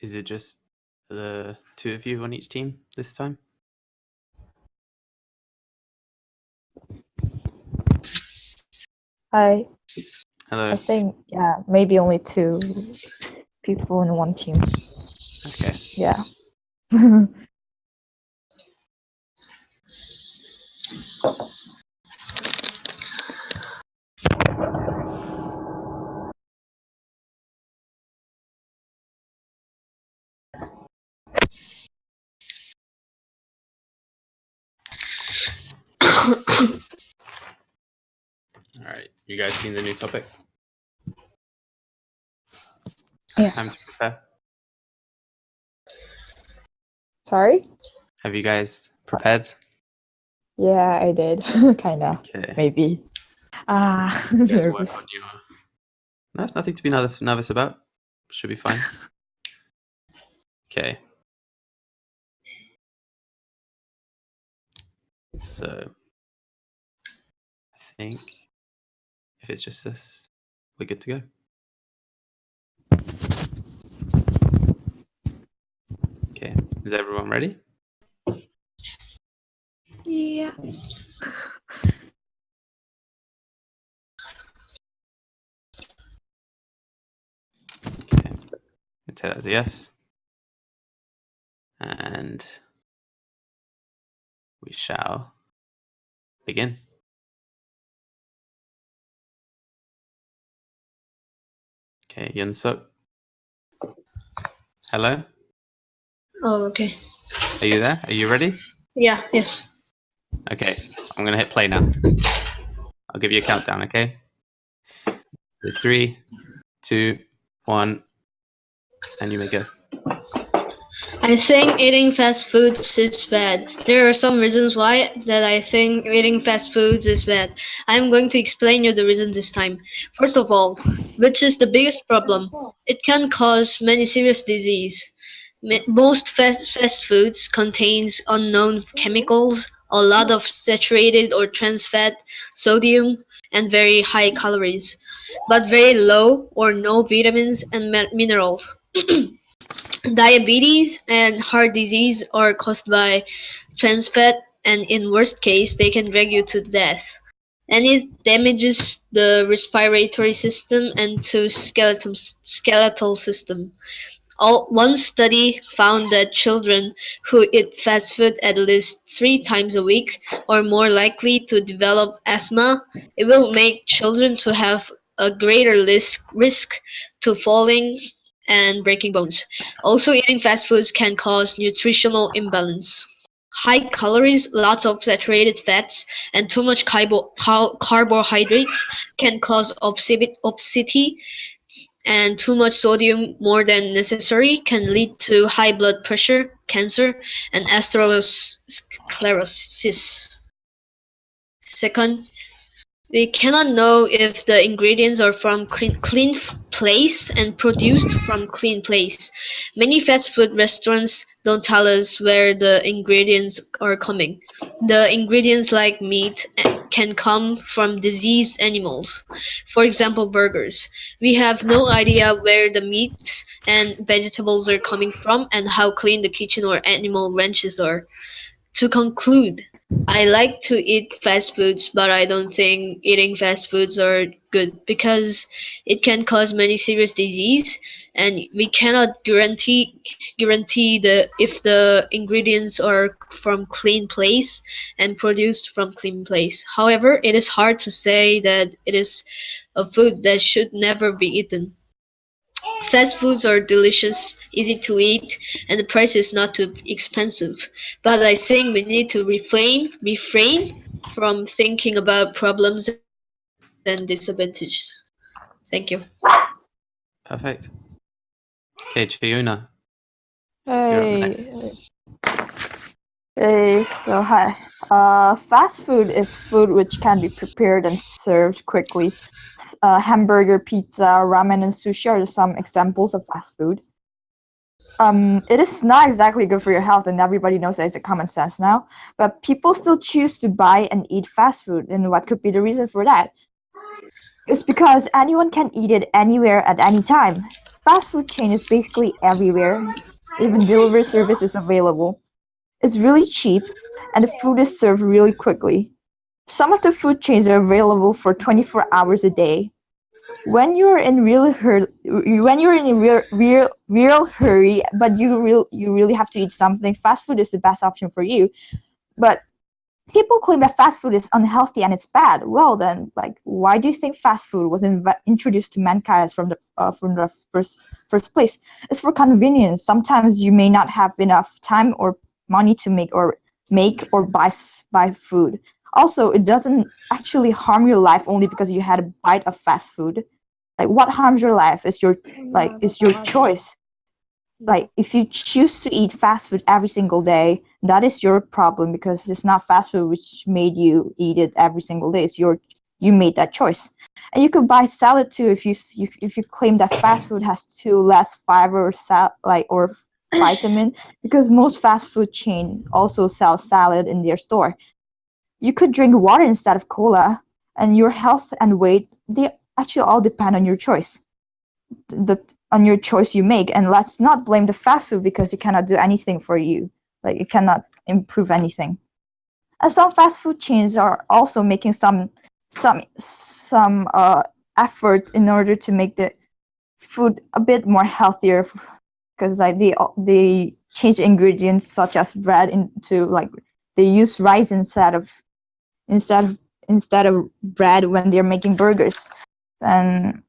Is it just the two of you on each team this time? Hi. Hello. I think, yeah, maybe only 2 people in one team. Okay. Yeah. All right. You guys seen the new topic? Yeah. Time to prepare. Sorry? Have you guys prepared? Yeah, I did. Kinda. Okay. Maybe. You guys work Nervous. on your... No, nothing to be nervous about. Should be fine. Okay. So, I think if it's just this, we're good to go. Okay. Is everyone ready? Yeah. Okay. I'll take that as a yes. And we shall begin. Okay, Yunsuk. Hello? Oh, okay. Are you there? Are you ready? Yeah, yes. Okay, I'm going to hit play now. I'll give you a countdown, okay? 3, 2, 1, and you may go. I think eating fast foods is bad. There are some reasons why that I think eating fast foods is bad. I'm going to explain you the reason this time. First of all, which is the biggest problem? It can cause many serious disease. Most fast foods contains unknown chemicals, a lot of saturated or trans fat, sodium, and very high calories, but very low or no vitamins and minerals. Diabetes and heart disease are caused by trans fat, and in worst case, they can drag you to death. And it damages the respiratory system and to skeletal system. One study found that children who eat fast food at least 3 times a week are more likely to develop asthma. It will make children to have a greater risk to falling and breaking bones. Also, eating fast foods can cause nutritional imbalance. High calories, lots of saturated fats, and too much carbohydrates can cause obesity, and too much sodium more than necessary can lead to high blood pressure, cancer, and atherosclerosis. Second, we cannot know if the ingredients are from clean place and produced from clean place. Many fast food restaurants don't tell us where the ingredients are coming. The ingredients like meat can come from diseased animals. For example, burgers. We have no idea where the meats and vegetables are coming from and how clean the kitchen or animal ranches are. To conclude, I like to eat fast foods, but I don't think eating fast foods are good because it can cause many serious disease, and we cannot guarantee the if the ingredients are from clean place and produced from clean place. However, it is hard to say that it is a food that should never be eaten. Fast foods are delicious, easy to eat, and the price is not too expensive. But I think we need to refrain from thinking about problems and disadvantages. Thank you. Perfect. Okay, Chiuna, you're up Hey. next. Hey, so hi. Fast food is food which can be prepared and served quickly. Hamburger, pizza, ramen, and sushi are some examples of fast food. It is not exactly good for your health, and everybody knows that it's a common sense now. But people still choose to buy and eat fast food, and what could be the reason for that? It's because anyone can eat it anywhere at any time. fast food chain is basically everywhere. Even delivery service is available. It's really cheap, and the food is served really quickly. Some of the food chains are available for 24 hours a day. When you're in a real hurry, but you really have to eat something, fast food is the best option for you. But people claim that fast food is unhealthy and it's bad. Well, then, like, why do you think fast food was introduced to mankind from the first place? It's for convenience. Sometimes you may not have enough time or money to make or buy food. Also, it doesn't actually harm your life only because you had a bite of fast food. Like, what harms your life is your choice. Like, if you choose to eat fast food every single day, that is your problem, because it's not fast food which made you eat it every single day. It's you made that choice. And you could buy salad too if you claim that fast food has too less fiber or vitamin, because most fast food chain also sell salad in their store. You could drink water instead of cola, and your health and weight, they actually all depend on your choice. On your choice you make. And let's not blame the fast food, because it cannot do anything for you. Like, it cannot improve anything. And some fast food chains are also making some effort in order to make the food a bit more healthier, because like they change ingredients such as bread into, like, they use rice instead of bread when they're making burgers. And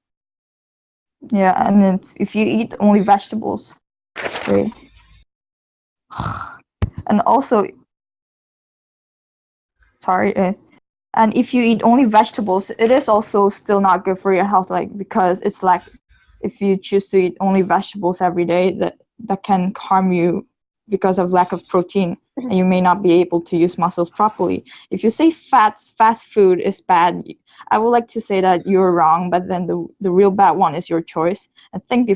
yeah, and then if you eat only vegetables, it's great. And also, sorry, and if you eat only vegetables, it is also still not good for your health, like, because it's like, if you choose to eat only vegetables every day, that can harm you because of lack of protein, and you may not be able to use muscles properly. If you say fast food is bad, I would like to say that you're wrong, but then the real bad one is your choice. I think you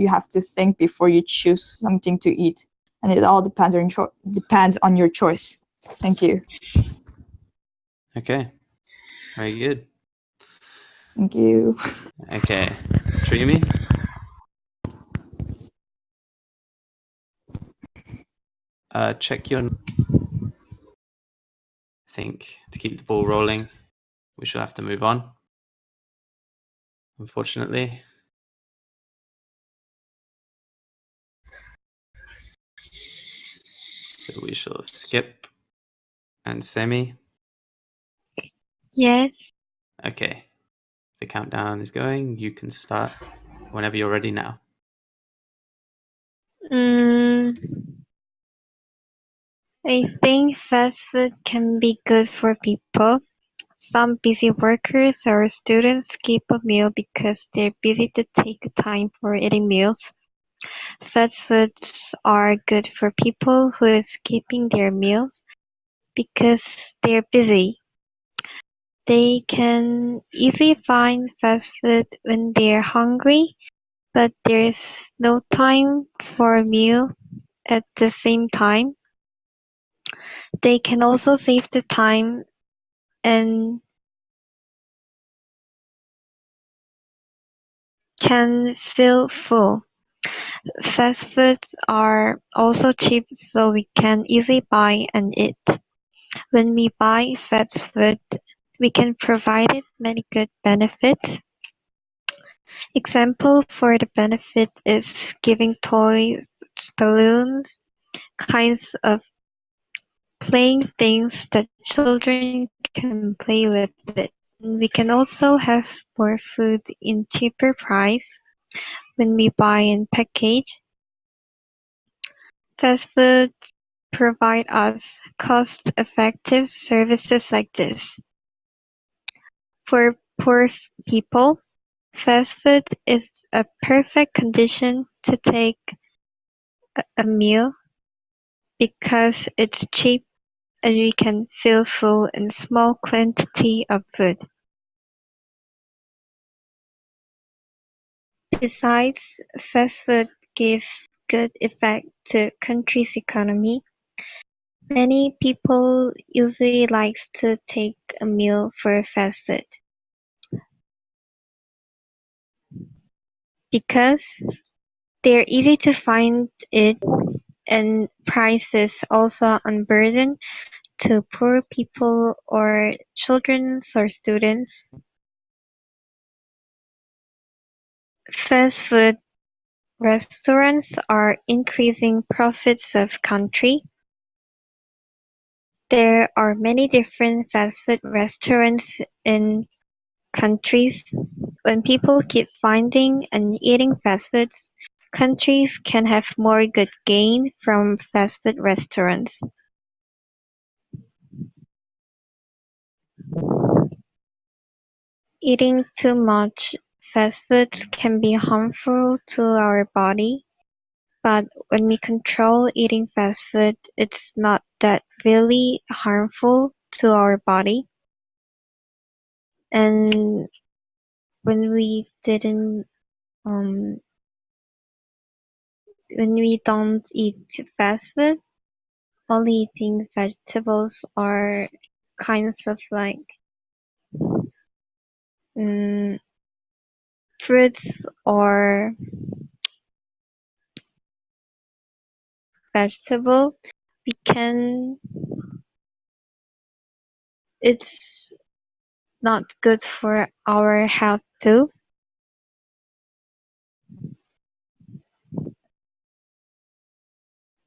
have to think before you choose something to eat, and it all depends on your choice. Thank you. Okay. Very good. Thank you. Okay. Trimi? Check your... I think to keep the ball rolling, we shall have to move on, unfortunately. So we shall skip. And Semi? Yes. Okay. The countdown is going. You can start whenever you're ready now. I think fast food can be good for people. Some busy workers or students skip a meal because they're busy to take time for eating meals. Fast foods are good for people who are skipping their meals because they're busy. They can easily find fast food when they're hungry, but there's no time for a meal at the same time. They can also save the time and can feel full. Fast foods are also cheap, so we can easily buy and eat. When we buy fast food, we can provide it many good benefits. Example for the benefit is giving toys, balloons, kinds of playing things that children can play with it. And we can also have more food in cheaper price when we buy in package. Fast foods provide us cost-effective services like this. For poor people, fast food is a perfect condition to take a meal because it's cheap and we can feel full in small quantity of food. Besides, fast food give good effect to country's economy. Many people usually likes to take a meal for fast food. because they're easy to find it and prices also unburdened to poor people or children or students. Fast food restaurants are increasing profits of country. There are many different fast food restaurants in countries. When people keep finding and eating fast foods, countries can have more good gain from fast food restaurants. Eating too much fast foods can be harmful to our body, but when we control eating fast food, it's not that really harmful to our body. And when we don't eat fast food, only eating vegetables or kinds of like fruits or vegetable, it's not good for our health too.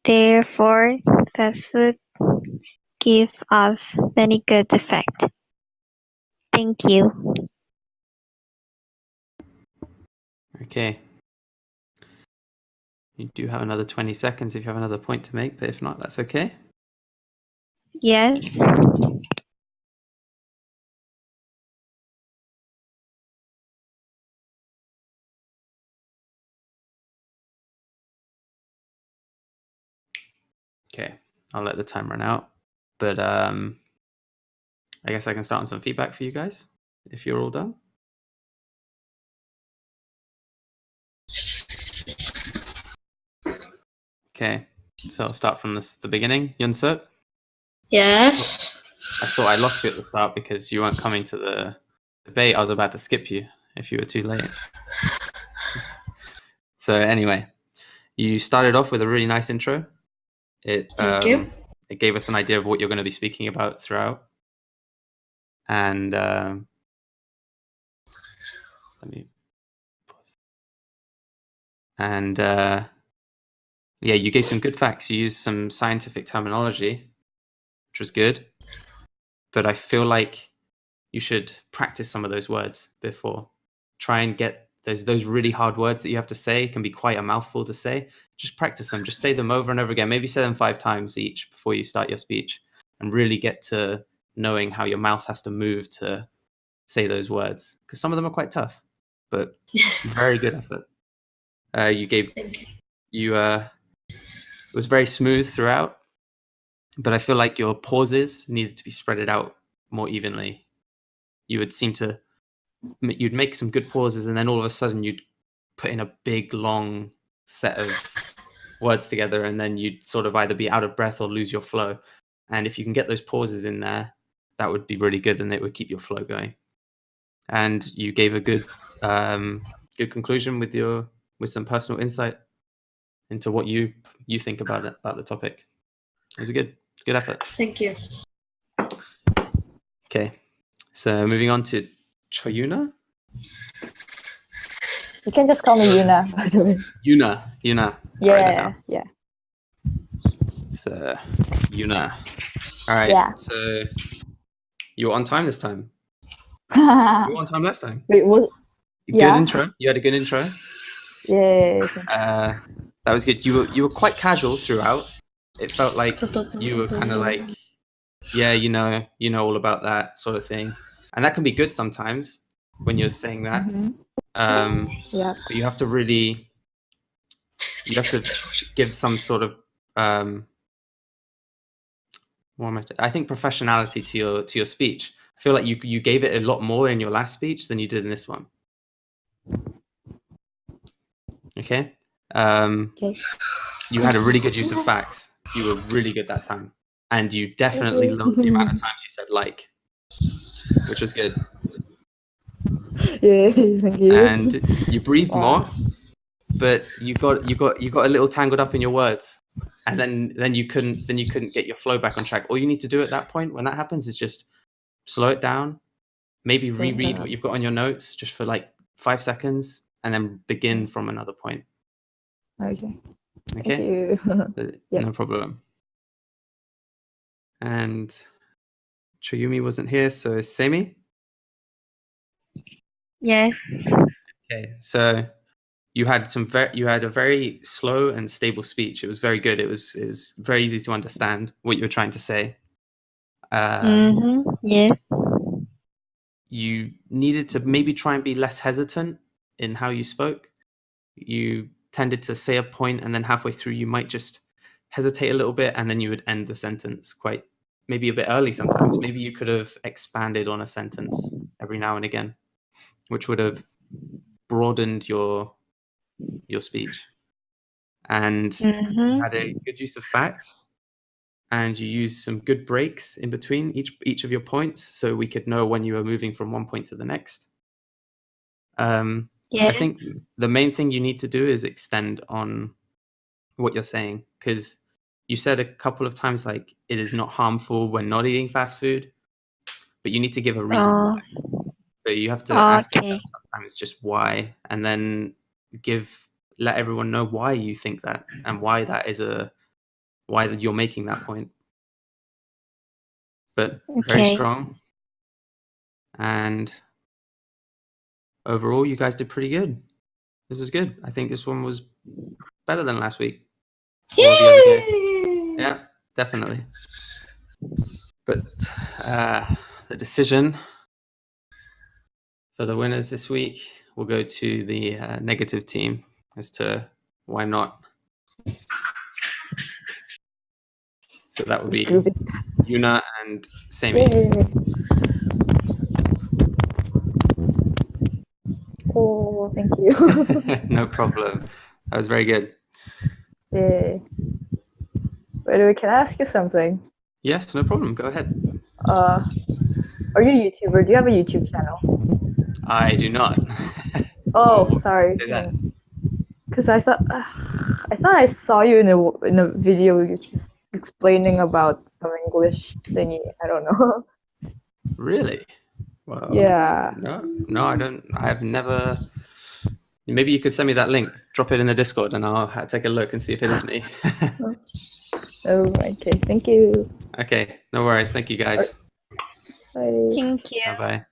Therefore, fast food give us many good effects. Thank you. Okay. You do have another 20 seconds if you have another point to make, but if not, that's okay. Yes. Okay, I'll let the time run out. But I guess I can start on some feedback for you guys if you're all done. Okay, so I'll start from the beginning. Yunsuk, Yes. I thought I lost you at the start because you weren't coming to the debate. I was about to skip you if you were too late. So anyway, you started off with a really nice intro. Thank you. It gave us an idea of what you're going to be speaking about throughout. And let me pause. And yeah, you gave some good facts. You used some scientific terminology, which was good. But I feel like you should practice some of those words before. Try and get those really hard words that you have to say. It can be quite a mouthful to say. Just practice them. Just say them over and over again. Maybe say them 5 times each before you start your speech, and really get to knowing how your mouth has to move to say those words. Because some of them are quite tough, but Yes. very good effort. You gave Thank you. it was very smooth throughout, but I feel like your pauses needed to be spread out more evenly. You would seem to you'd make some good pauses, and then all of a sudden you'd put in a big long set of words together, and then you'd sort of either be out of breath or lose your flow. And if you can get those pauses in there, that would be really good, and it would keep your flow going. And you gave a good good conclusion with some personal insight into what you think about the topic. It was a good effort. Thank you. Okay, so moving on to Choyuna. You can just call me Yuna, by the way. Yuna. Yeah, yeah. So Yuna. All right. Yeah. So you were on time this time. You were on time last time. Wait, what? Good Yeah. intro. You had a good intro. Yeah. That was good. You were quite casual throughout. It felt like you were kind of like, yeah, you know all about that sort of thing, and that can be good sometimes when you're saying that. Yeah. But you have to give some sort of I think professionality to your speech. I feel like you gave it a lot more in your last speech than you did in this one. Okay. Okay. You had a really good use of facts. You were really good that time, and you definitely loved the amount of times you said "like," which was good. Yeah, thank you. and you breathed Wow. more, but you got a little tangled up in your words, and then you couldn't get your flow back on track. All you need to do at that point when that happens is just slow it down, maybe reread what you've got on your notes just for like 5 seconds, and then begin from another point. Okay. Thank Okay, you. Yep. no problem. And Choyumi wasn't here, so is Semi. Yes. Okay, so you had a very slow and stable speech. It was very good. It was very easy to understand what you were trying to say. Yes. You needed to maybe try and be less hesitant in how you spoke. You tended to say a point, and then halfway through you might just hesitate a little bit, and then you would end the sentence quite maybe a bit early sometimes. Maybe you could have expanded on a sentence every now and again, which would have broadened your speech. And you had a good use of facts, and you used some good breaks in between each of your points, so we could know when you were moving from one point to the next. I think the main thing you need to do is extend on what you're saying, because you said a couple of times like it is not harmful when not eating fast food, but you need to give a reason why. So you have to ask yourself sometimes just why, and then let everyone know why you think that, and why you're making that point. But very strong, and overall you guys did pretty good. This is good. I think this one was better than last week or the other day. Yeah, definitely. But the decision for the winners this week will go to the negative team as to why not. So that would be Yuna and Semi. Oh, thank you. No problem. That was very good. Yeah. By the way, can I ask you something? Yes, no problem. Go ahead. Are you a YouTuber? Do you have a YouTube channel? I do not. Oh, sorry. Because I thought I saw you in a video just explaining about some English thingy. I don't know. Really? Well, Yeah. No, I don't. I have never. Maybe you could send me that link. Drop it in the Discord, and I'll take a look and see if it is me. Oh, okay. Thank you. Okay, no worries. Thank you, guys. Bye. Thank you. Bye bye.